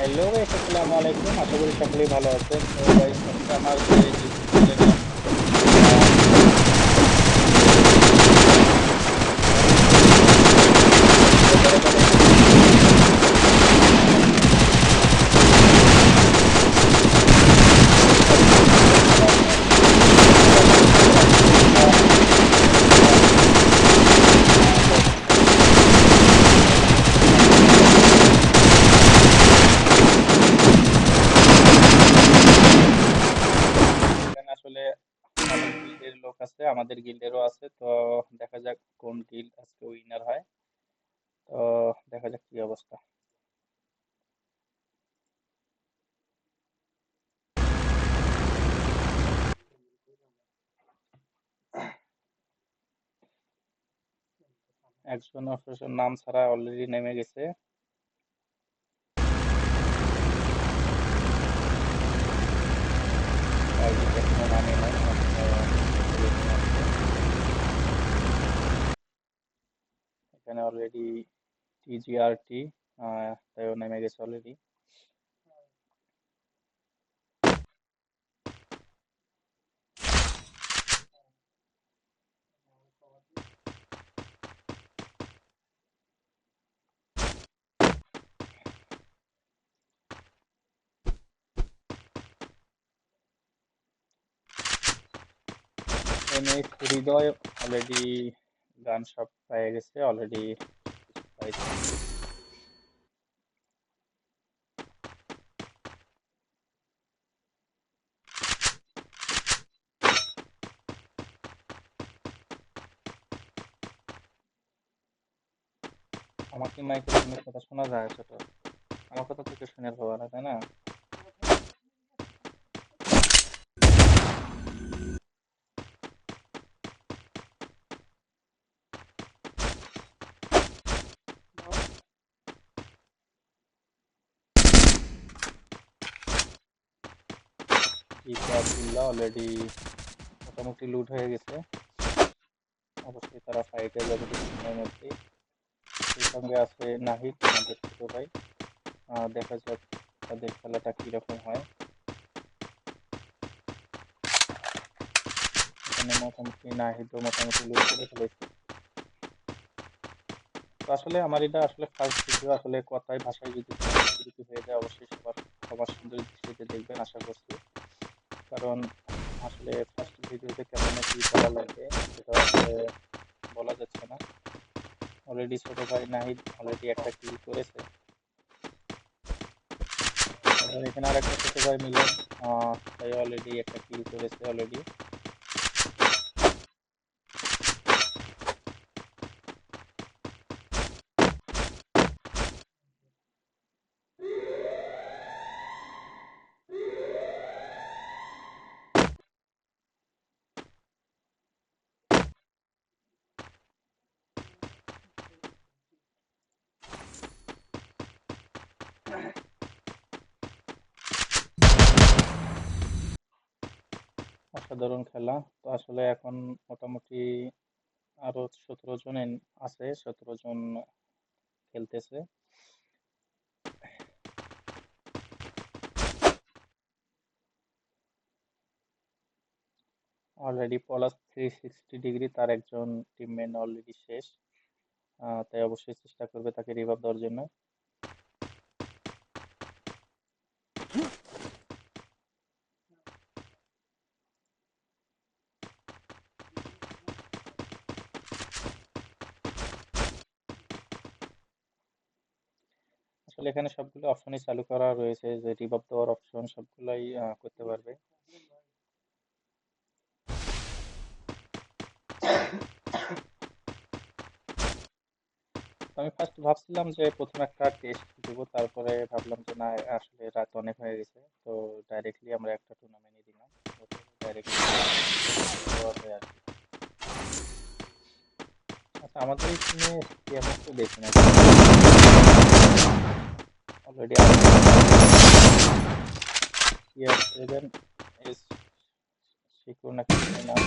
Hello guys, আসসালামু আলাইকুম। আশা করি সকলেই ভালো আছেন। তো গাইস, আজকে আমার যে ইউটিউব চ্যানেলে এখানে আসলে অনেক গিল্ডের লোক আছে, আমাদের গিল্ডেরও আছে। তো দেখা যাক কোন গিল্ড আজকে উইনার হয়। তো দেখা যাক কি অবস্থা। একজন অফিসার নাম ছাড়া অলরেডি নেমে গেছে। টার্গেট এখনো নামে নাই, মাত্র নেমে আসছে। এখানে অলরেডি টিজিআরটি তাইও নেমে গেছে অলরেডি। এমএস হৃদয় অলরেডি গান সব পেয়ে গেছে, অলরেডি সবকিছু পাইছে। আমাকে মাইক্রোফোনের কথা শোনা যায় ছোট? আমার কথা তোকে শুনে ভালো না, তাই না? জিতে আব্দুল্লাহ অলরেডি মোটামুটি লুট হয়ে গেছে। অবশ্যই তারা ফাইটে যাবে কিছুক্ষণের মধ্যেই। সেই সঙ্গে আছে নাহিদ, আমাদের ছোট ভাই। দেখা যাক তাদের খেলাটা কিরকম হয়। এখানে মোটামুটি নাহিদও মোটামুটি লুট করে ফেলেছে। তো আসলে আমার এটা আসলে ফার্স্ট ভিডিও, আসলে কথায় ভাষায় যদি কোনো ত্রুটি হয়ে যায় অবশ্যই সবার ক্ষমার সুন্দর দৃষ্টিতে দেখবেন আশা করছি। কারণ আসলে ফার্স্ট ভিডিওতে কেমন কি বলা লাগবে সেটা আসলে বলা যাচ্ছে না। অলরেডি ছোট ভাই নাহিদ অলরেডি একটা কিল করেছে। এবং এখানে আরেকটা ছোট ভাই মিলন, তাই অলরেডি একটা কিল করেছে অলরেডি। অসাধারণ খেলা। তো আসলে এখন মোটামুটি আরো 17 জন আছে, 17 জন খেলতেছে। অলরেডি পলাশ 360 ডিগ্রি, তার একজন টিমমেট অলরেডি শেষ। তাই অবশ্যই চেষ্টা করবে তাকে রিভাইভ দেওয়ার জন্য। আসলে এখানে সবগুলো অপশনই চালু করা রয়েছে, যে রিভাইভ দেওয়ার অপশন সবগুলাই করতে পারবে। তো আমি ফার্স্ট ভাবছিলাম যে প্রথম একটা টেস্ট দেবো, তারপরে ভাবলাম যে না, আসলে রাত অনেক হয়ে গেছে। তো ডাইরেক্টলি আমরা একটা টুর্নামেন্টই দিলাম, ডাইরেক্টলি দেওয়া যায় আর কি। আচ্ছা, আমাদের এই টিমে সিএমএস তো দেখি না অলরেডি। CR7 এস শিখুর নাকি জানি নাম।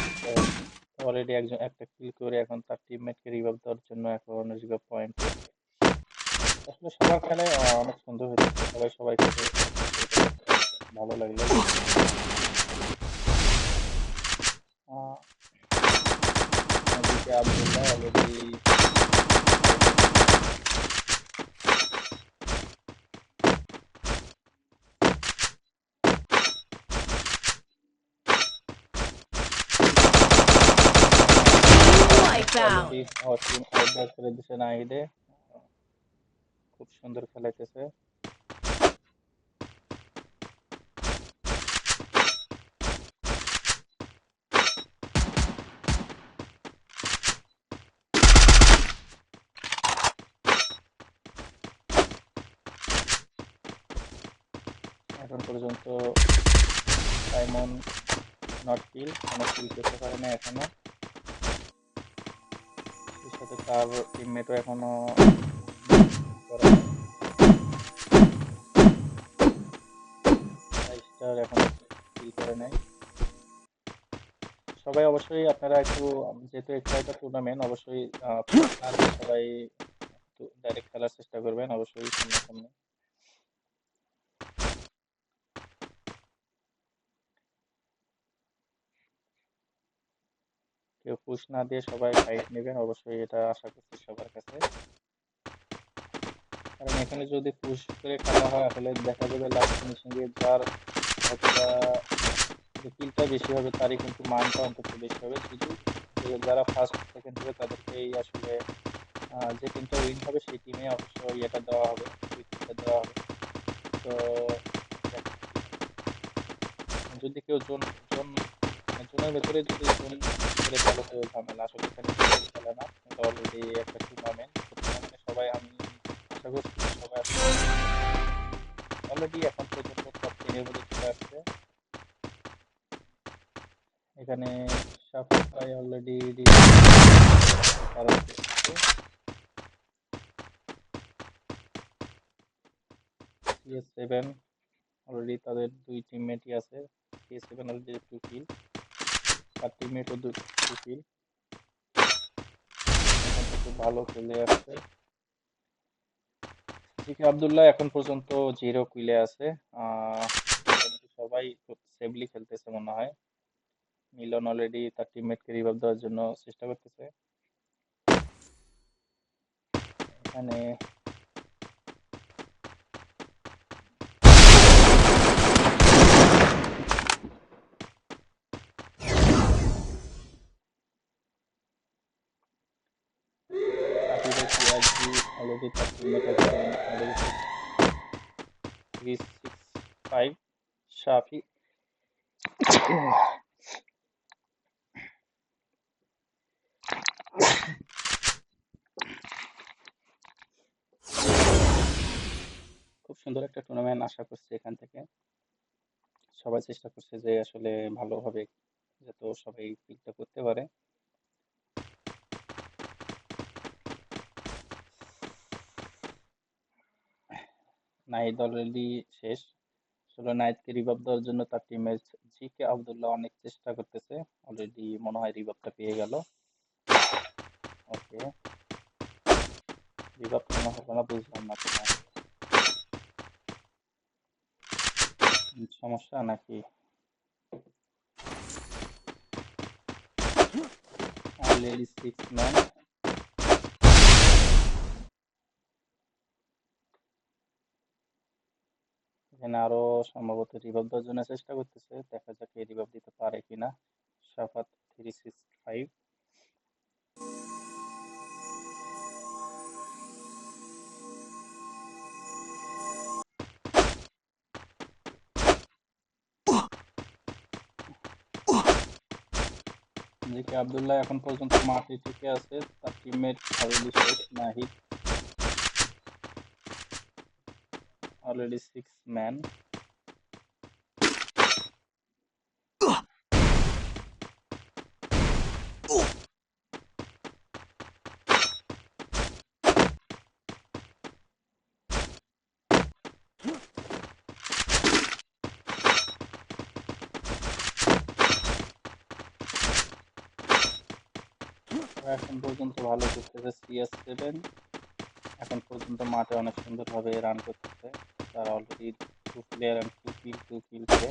অলরেডি একজন একটা কিল করে এখন তার টিমমেটকে রিভাইভ দেওয়ার জন্য এখন রিভাইভ পয়েন্টে। আসলে সবার খেলায় অনেক সুন্দর হইতেছে, সবাই সবাইকে দেখতেছে, এটা দেখে অনেক ভালো লাগলো। এদিকে আব্দুল্লাহ অলরেডি সাইডে ছিল। অলরেডি টিম আউটডোর করে দিছে নাহিদে। খুব সুন্দর খেলাইতেছে। এখন পর্যন্ত সাইমন নট কিল, কোনো কিল করতে পারে না এখনো। সেই সাথে তার টিমমেটও এখনো করে নাই। স্টার এখনো কিল করে নাই। সবাই অবশ্যই আপনারা একটু যেহেতু এটা টুর্নামেন্ট, অবশ্যই পুশ না দিয়ে সবাই ডাইরেক্ট খেলার চেষ্টা করবেন, অবশ্যই সামনাসামনি। কেউ পুশ না দিয়ে সবাই ফাইট নেবেন, অবশ্যই এটা আশা করছি সবার কাছে। কারণ এখানে যদি পুশ করে খেলা হয় আসলে দেখা যাবে লাস্ট ফিনিশিং এ যার হয়তোবা যে কিলটা বেশি হবে তারই কিন্তু মানটা অন্তত বেশি হবে। যদি যারা ফার্স্ট সেকেন্ড হবে তাদেরকেই আসলে যে টিমটা উইন হবে সেই টিমে অবশ্যই এটা দেওয়া হবে, উইকেটটা দেওয়া হবে। তো দেখা যাক কি হয়। যদি কেউ জোন জোন মানে জোনের ভেতরে যদি জোন করে তাহলে তো ঝামেলা। আসলে এখানে জোনের খেলা না, এটা অলরেডি একটা টুর্নামেন্ট। তো টুর্নামেন্টে সবাই আমি আশা করছি যে সবাই আসলে অলরেডি এখন পর্যন্ত টপ 10 এর মধ্যে চলে আসছে। এখানে সাফাত ভাই অলরেডি তারা করতেছে। CS7 অলরেডি তাদের দুই টিমমেটই আছে। CS7 অলরেডি 2 কিল, তার টিমমেটও 2 কিল। এখন খুব ভালো খেলে আসছে। জিকে আব্দুল্লাহ এখন পর্যন্ত 0 কিলে আছে। মোটামুটি সবাই খুব সেফলি খেলতেছে মনে হয়। মিলন অলরেডি তার টিমমেটকে রিভাইভ দেওয়ার জন্য চেষ্টা করতেছে। এখানে সাকিবের টিআরজি অলরেডি তার টিমমেট একজন মেরে দিচ্ছে 365। শাফি খুব সুন্দর একটা টুর্নামেন্ট আশা করছি এখান থেকে। সবাই চেষ্টা করছে যে আসলে ভালোভাবে যাতে সবাই পিকটা করতে পারে। নাহিদ অলরেডি শেষ। আসলে নাহিদকে রিভাইভ দেওয়ার জন্য তার টিমমেট জিকে আব্দুল্লাহ অনেক চেষ্টা করতেছে। অলরেডি মনে হয় রিভাইভটা পেয়ে গেল। ওকে, রিভাইভ কেন হলো না বুঝলাম না তো নাহিদ। সমস্যা নাকি? Already 6 man. এখানে আরো সম্ভবত রিভাইভ দেওয়ার জন্য চেষ্টা করতেছে, দেখা যাক এই রিভাইভ দিতে পারে কিনা। শাফাত 365। জিকে আব্দুল্লাহ এখন পর্যন্ত মাঠে টিকে আছে, তার টিমমেট অলরেডি শেষ। Nahid already 6 man. এখন পর্যন্ত ভালো করতেছে CS7, এখন পর্যন্ত মাঠে অনেক সুন্দরভাবে রান করতেছে। তারা অলরেডি 2 প্লেয়ার এন্ড 2 কিল করে।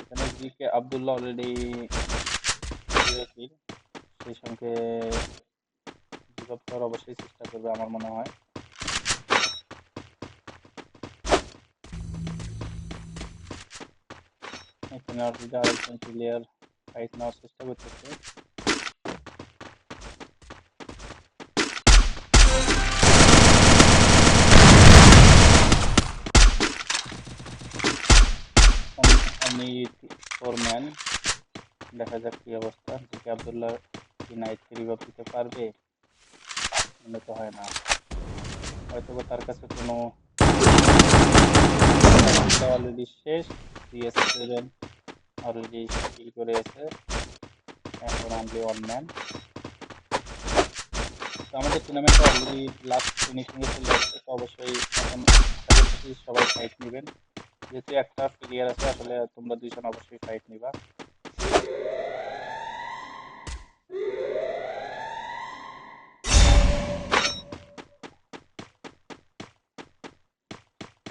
এখানে জিকে আব্দুল্লাহ অলরেডি 0 কিল। সেই সঙ্গে রিভাইভ দেওয়ার অবশ্যই চেষ্টা করবে আমার মনে হয়। এখানে অলরেডি আরেকজন প্লেয়ার ফাইট নেওয়ার চেষ্টা করতেছে। Only 4 man. দেখা যাক কি অবস্থা। জিকে আব্দুল্লাহ কি নাইটকে রিভাইভ দিতে পারবে? মনে তো হয় না। হয়তোবা তার কাছে কোনো অলরেডি শেষ। CS7 অলরেডি কিল করে আছে। এখন অনলি 1 ম্যান। তো আমাদের টুর্নামেন্টটা অলরেডি লাস্ট ফিনিশিং এ চলে আসছে। তো অবশ্যই এখন আশা করছি সবাই ফাইট নেবেন। যেহেতু একটা প্লেয়ার আছে, আসলে তোমরা দুইজন অবশ্যই ফাইট নিবা।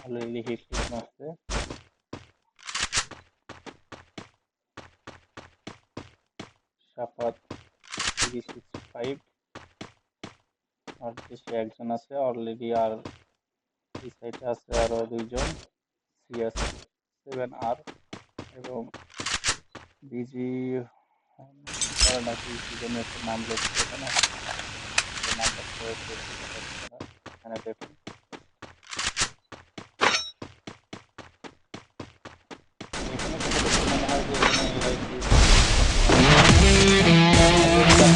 অলরেডি হিট লিস্ট মারছে। সাফাত 365 অলরেডি সে একজন আছে অলরেডি। আর এই সাইডে আছে আরো দুইজন, CS7R এবং বিজি নাকি কি জানি একটা নাম লিখছে এখানে। নামটা ঠিক বোঝা যাচ্ছে না। এখানে দেখুন এখানে যেটা দেখে মনে হয় যে এখানে এআই এটা তারাই করেছে।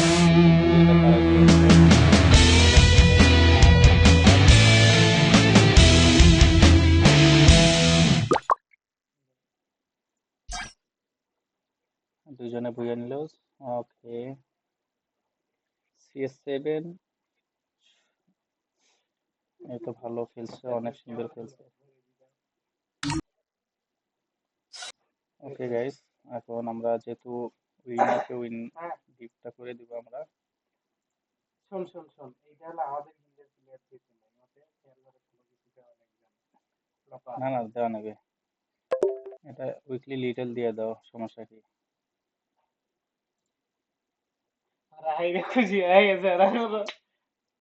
দুইজনে বুঝে নিল। ওকে, CS7 এই তো ভালো খেলছে, অনেক সুন্দর খেলছে। ওকে গাইস, এখন আমরা যেহেতু উইনারকে উইন গিফটটা করে দিব আমরা। শোন শোন শোন, এইটা হলো আমাদের ইন্ডিয়ার প্লেয়ার থেকে মতে খেলোয়াড়ের কোনো কিছু দেওয়া লাগবে না না, দেওয়া নেবে। এটা উইকলি লিটল দিয়ে দাও, সমস্যা কি? আর হাই রে খুশি হয়ে গেছে